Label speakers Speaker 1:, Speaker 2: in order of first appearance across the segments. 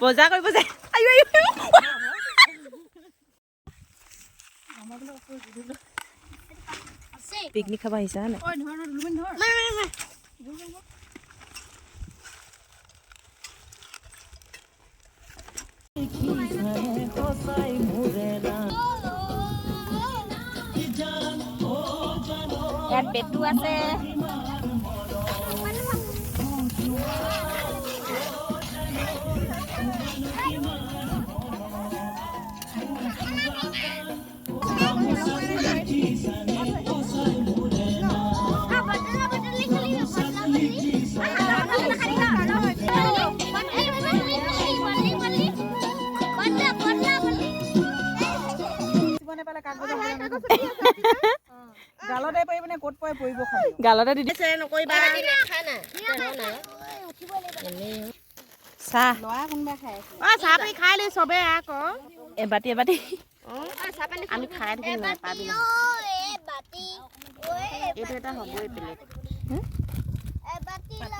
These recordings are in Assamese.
Speaker 1: বজাৰ কৰিব যায় আইও আইও পিকনিক খাব আহিছা নে
Speaker 2: ইয়াত বেটু আছে
Speaker 1: গালতে পৰি মানে ক'ত পৰে পৰিব খালি গালতে দি দিছে নকৰিবা চাহ লয়া কোনবা খাই আছে চাহ পানী খাই লৈ সবে আকৌ এবাটি আমি খাই থাকিম না পাবি না এবাটি এইটো এটা হবই প্লেট এবাটি ল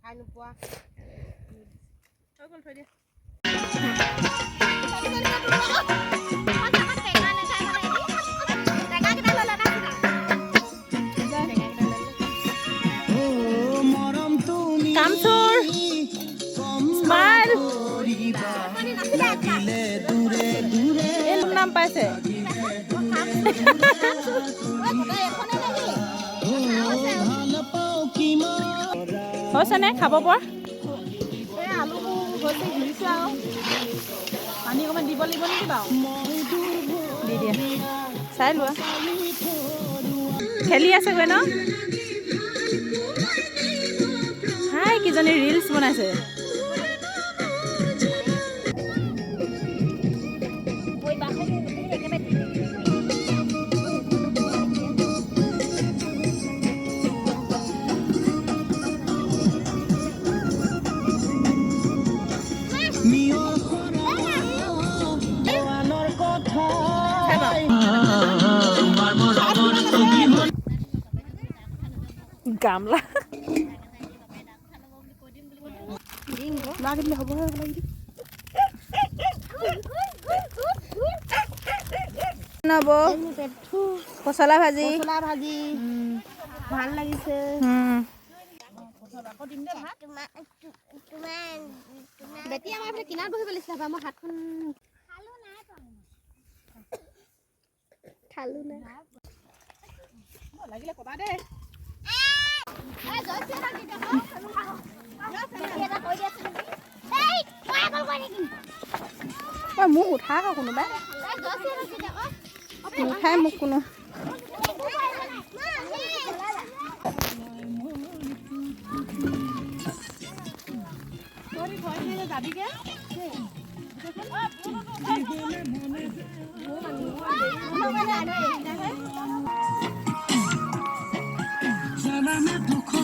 Speaker 1: খাই নোপোৱা হৈ গ'ল থৈ দিয়া কামচুৰ স্মাইল এই নাম পাইছে হৈছেনে খাব পৰা আলুবোৰ হৈছে ঘূৰিছে আৰু পানী অকণমান দিব লাগিব নেকি বাৰু দি দিয়া চাই লোৱা খেলি আছেগৈ ন হাই কিজনী ৰিলছ বনাইছে গামলা লাগিলে হ'ব নব পচলা ভাজি ভাল লাগিছে বেটি আমাৰ কিনাৰত বহিব লাগিছিলে আমাৰ হাতখন খালো নাই লাগিলে কবা দেই মোক উঠা আকৌ কোনোবাই নুঠাই মোক কোনো যাবিগে
Speaker 3: Sana me tocó